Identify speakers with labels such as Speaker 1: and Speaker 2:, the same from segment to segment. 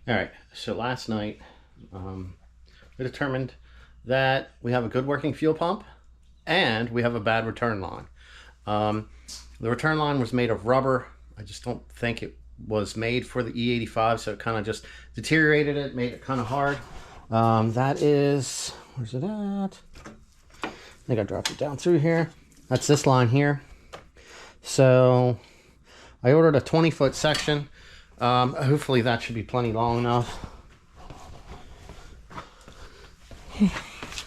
Speaker 1: All right, so last night we determined that we have a good working fuel pump and we have a bad return line. The return line was made of rubber. I just don't think it was made for the E85, so it kind of just deteriorated it, made it kind of hard. That is, where's it at? I think I dropped it down through here. That's this line here. So I ordered a 20-foot section. Hopefully that should be plenty long enough.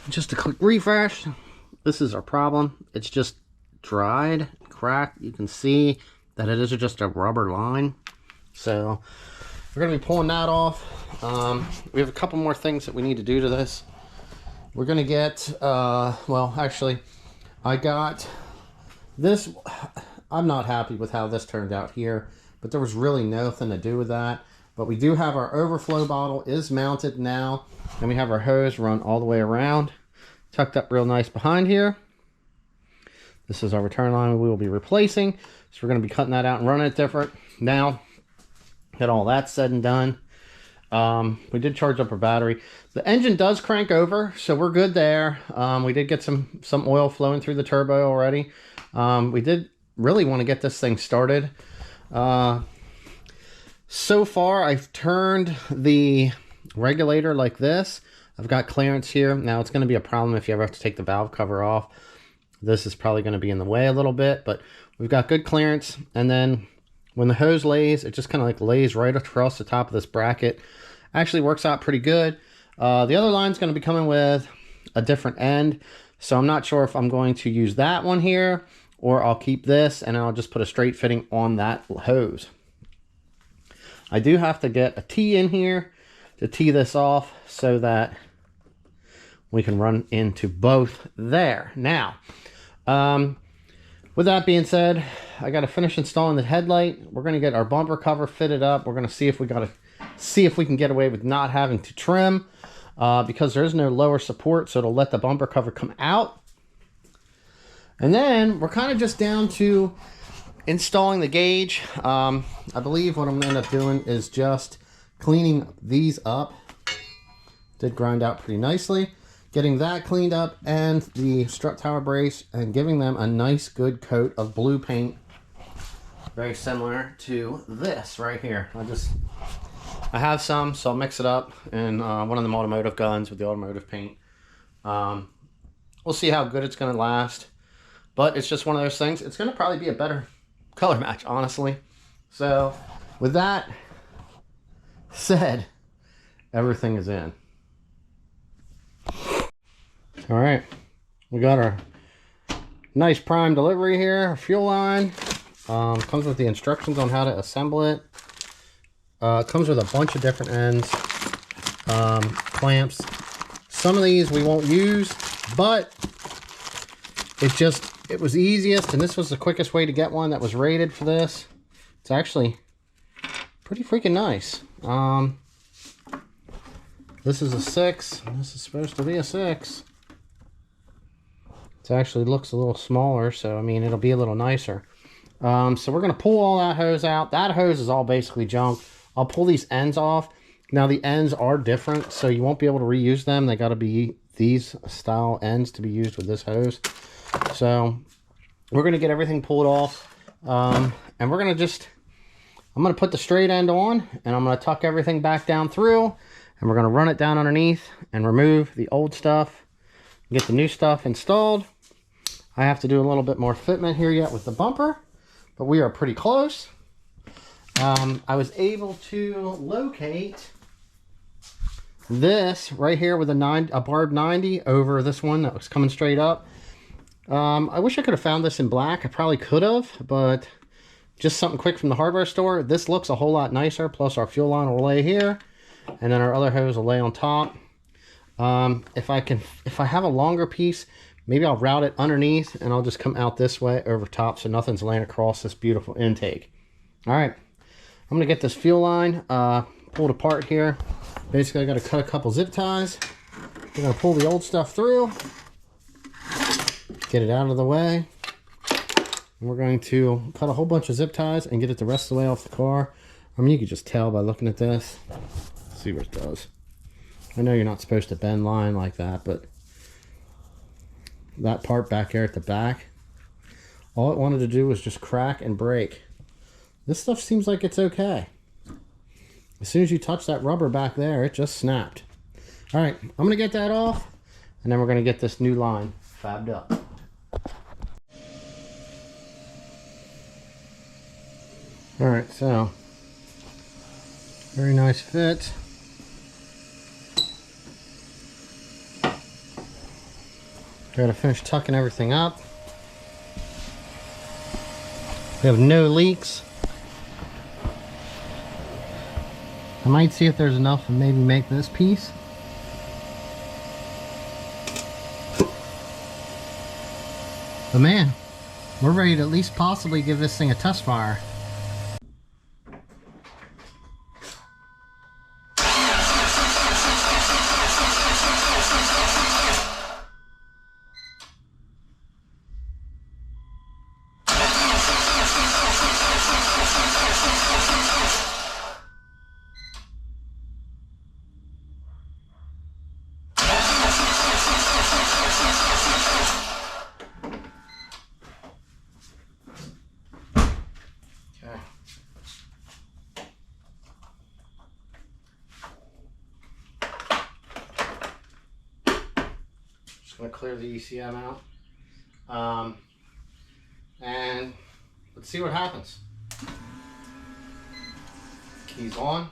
Speaker 1: Just a quick refresh. This is our problem. It's just dried, cracked. You can see that it is just a rubber line. So we're going to be pulling that off. We have a couple more things that we need to do to this. We're going to get, well, actually, I got this. I'm not happy with how this turned out here, but there was really nothing to do with that. But we do have our overflow bottle is mounted now, and we have our hose run all the way around, tucked up real nice behind here. This is our return line we will be replacing, so we're going to be cutting that out and running it different. Now, get all that said and done, we did charge up our battery. The engine does crank over, so we're good there. We did get some oil flowing through the turbo already. We did really want to get this thing started. So far I've turned the regulator like this. I've got clearance here. Now it's going to be a problem if you ever have to take the valve cover off. This is probably going to be in the way a little bit, but we've got good clearance. And then when the hose lays, it just kind of like lays right across the top of this bracket. Actually works out pretty good. The other line's going to be coming with a different end, so I'm not sure if I'm going to use that one here or I'll keep this and I'll just put a straight fitting on that hose. I do have to get a T in here to tee this off so that we can run into both there. Now, with that being said, I got to finish installing the headlight. We're going to get our bumper cover fitted up. We're going to see if we can get away with not having to trim because there is no lower support, so it'll let the bumper cover come out. And then we're kind of just down to installing the gauge. I believe what I'm going to end up doing is just cleaning these up. Did grind out pretty nicely. Getting that cleaned up and the strut tower brace and giving them a nice good coat of blue paint. Very similar to this right here. I have some, so I'll mix it up in one of them automotive guns with the automotive paint. We'll see how good it's going to last. But it's just one of those things. It's going to probably be a better color match, honestly. So, with that said, everything is in. All right, we got our nice prime delivery here, fuel line. Comes with the instructions on how to assemble it. Comes with a bunch of different ends, clamps. Some of these we won't use, but it was easiest, and this was the quickest way to get one that was rated for this. It's actually pretty freaking nice. This is a 6. This is supposed to be a 6. It actually looks a little smaller, so I mean it'll be a little nicer. So we're going to pull all that hose out. That hose is all basically junk. I'll pull these ends off. Now the ends are different, so you won't be able to reuse them. They got to be these style ends to be used with this hose. So we're going to get everything pulled off. And we're going to I'm going to put the straight end on, and I'm going to tuck everything back down through, and we're going to run it down underneath and remove the old stuff, get the new stuff installed. I have to do a little bit more fitment here yet with the bumper, but we are pretty close. I was able to locate this right here with a barb 90 over this one that was coming straight up. I wish I could have found this in black. I probably could have, but just something quick from the hardware store. This looks a whole lot nicer. Plus our fuel line will lay here, and then our other hose will lay on top. If I have a longer piece, maybe I'll route it underneath and I'll just come out this way over top so nothing's laying across this beautiful intake. All right, I'm gonna get this fuel line pulled apart here. Basically, I got to cut a couple zip ties. We're gonna pull the old stuff through, get it out of the way. And we're going to cut a whole bunch of zip ties and get it the rest of the way off the car. I mean, you can just tell by looking at this. Let's see what it does. I know you're not supposed to bend line like that, but that part back there at the back, all it wanted to do was just crack and break. This stuff seems like it's okay. As soon as you touch that rubber back there, it just snapped. All right, I'm gonna get that off, and then we're gonna get this new line fabbed up. All right, so very nice fit. Gotta finish tucking everything up. We have no leaks. I might see if there's enough and maybe make this piece. But man, we're ready to at least possibly give this thing a test fire. Going to clear the ECM out, and let's see what happens. Keys on.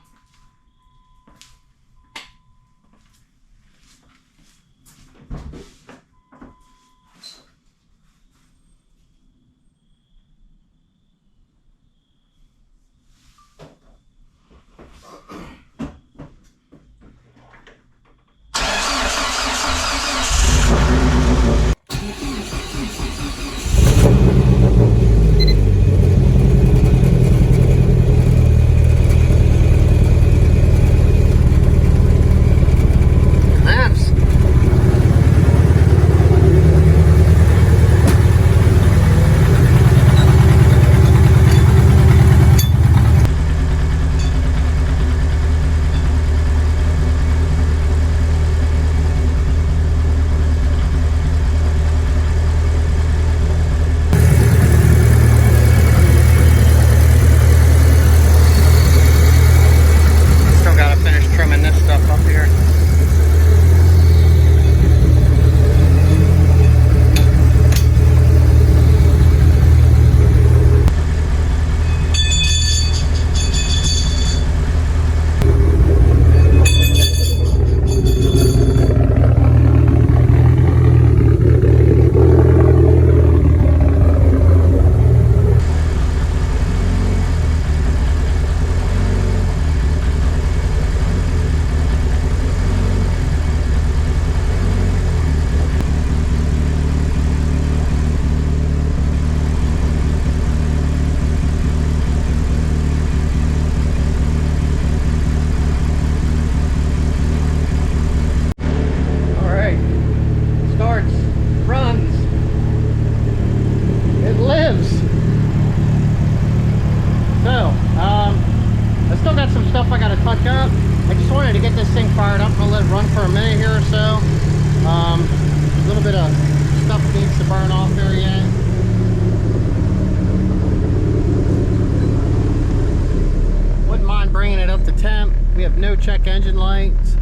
Speaker 1: Check engine lights,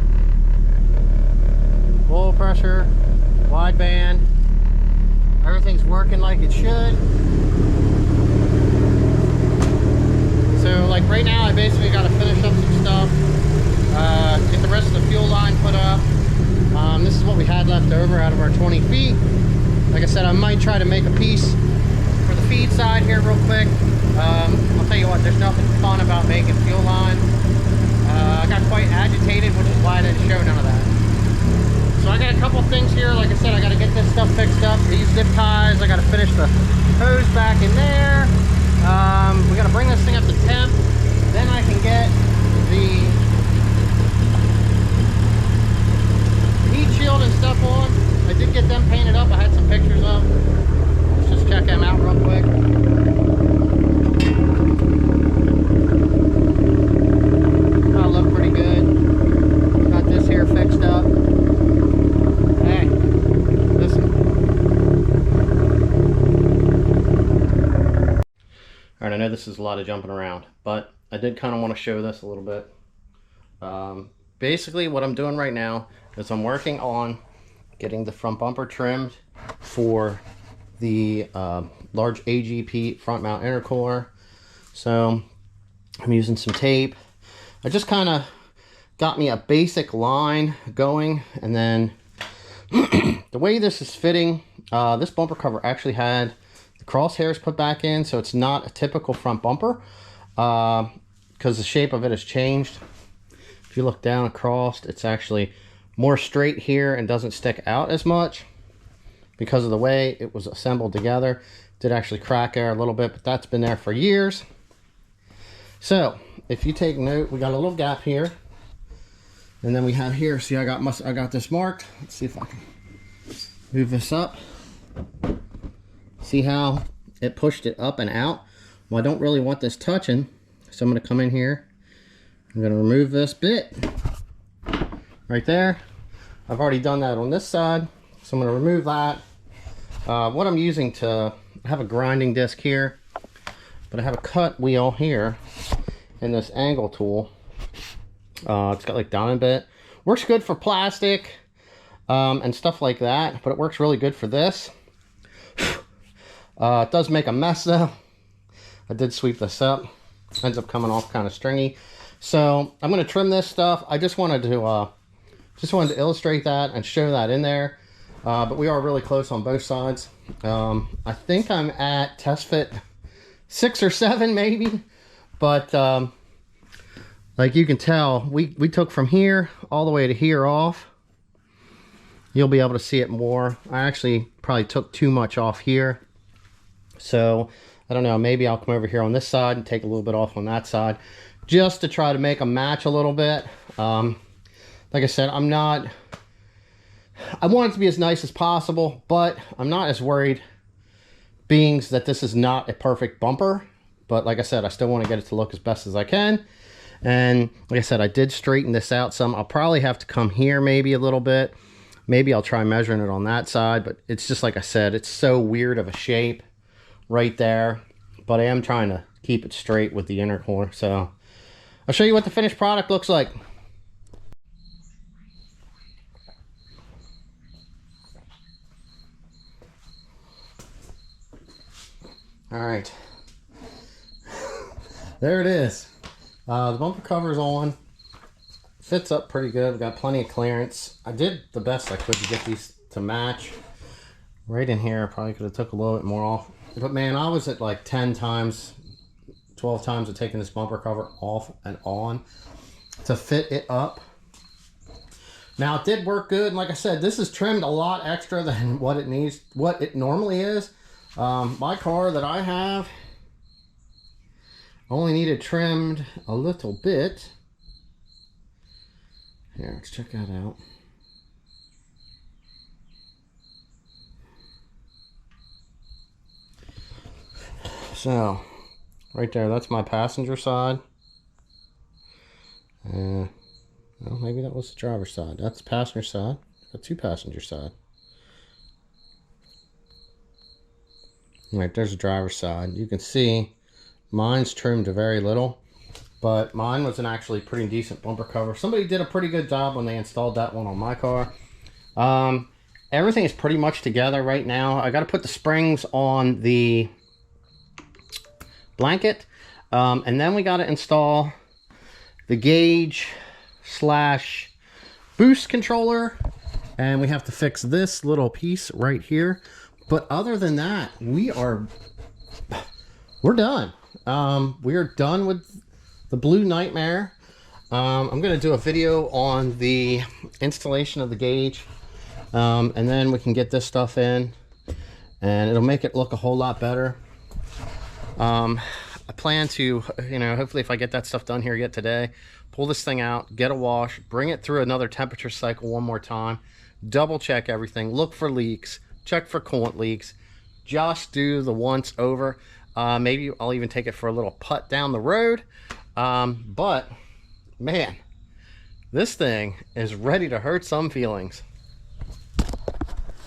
Speaker 1: oil pressure, wide band, everything's working like it should. So like right now I basically got to finish up some stuff, get the rest of the fuel line put up. This is what we had left over out of our 20 feet. Like I said, I might try to make a piece for the feed side here real quick. I'll tell you what, there's nothing fun about making fuel line. I got quite agitated, which is why I didn't show none of that. So I got a couple things here. Like I said, I got to get this stuff fixed up. These zip ties, I got to finish the hose back in there. We got to bring this thing up to temp. Then I can get the heat shield and stuff on. I did get them painted up. I had some pictures of. Let's just check them out real quick. That'll look pretty good. this is a lot of jumping around, but I did kind of want to show this a little bit. Basically what I'm doing right now is I'm working on getting the front bumper trimmed for the large AGP front mount intercooler. So I'm using some tape. I just kind of got me a basic line going, and then the way this is fitting, this bumper cover actually had the crosshairs put back in, so it's not a typical front bumper because the shape of it has changed. If you look down across, it's actually more straight here and doesn't stick out as much because of the way it was assembled together. It did actually crack there a little bit, but that's been there for years. So if you take note, we got a little gap here, and then we have here, see, I got this marked. Let's see if I can move this up. See how it pushed it up and out? Well, I don't really want this touching, so I'm going to come in here. I'm going to remove this bit right there. I've already done that on this side, so I'm going to remove that. What I'm using to, I have a grinding disc here, but I have a cut wheel here in this angle tool. It's got like diamond bit. Works good for plastic and stuff like that, but it works really good for this. It does make a mess though. I did sweep this up. Ends up coming off kind of stringy. So I'm going to trim this stuff. I just wanted to illustrate that and show that in there. But we are really close on both sides. I think I'm at test fit 6 or 7 maybe, but like you can tell, we took from here all the way to here off. You'll be able to see it more. I actually probably took too much off here, so I don't know, maybe I'll come over here on this side and take a little bit off on that side just to try to make them match a little bit. Like I said, I want it to be as nice as possible, but I'm not as worried, being that this is not a perfect bumper. But like I said, I still want to get it to look as best as I can. And like I said, I did straighten this out some. I'll probably have to come here maybe a little bit. Maybe I'll try measuring it on that side, but it's just like I said, it's so weird of a shape right there. But I am trying to keep it straight with the intercooler. So I'll show you what the finished product looks like. All right, there it is. The bumper cover is on. Fits up pretty good. We've got plenty of clearance. I did the best I could to get these to match. Right in here, I probably could have took a little bit more off. But man, I was at like 10 times, 12 times of taking this bumper cover off and on to fit it up. Now it did work good. And like I said, this is trimmed a lot extra than what it needs, what it normally is. My car that I have only needed trimmed a little bit. Here, let's check that out. So, right there, that's my passenger side. Well, maybe that was the driver's side. That's the passenger side. Got 2 passenger side. Right, there's the driver's side. You can see mine's trimmed to very little, but mine was an actually pretty decent bumper cover. Somebody did a pretty good job when they installed that one on my car. Everything is pretty much together right now. I got to put the springs on the blanket, and then we got to install the gauge slash boost controller, and we have to fix this little piece right here. But other than that, we're done. We are done with the Blue Nightmare. I'm going to do a video on the installation of the gauge, and then we can get this stuff in, and it'll make it look a whole lot better. I plan to, hopefully if I get that stuff done here yet today, pull this thing out, get a wash, bring it through another temperature cycle one more time, double check everything, look for leaks, check for coolant leaks, just do the once over. Maybe I'll even take it for a little putt down the road. But man, this thing is ready to hurt some feelings.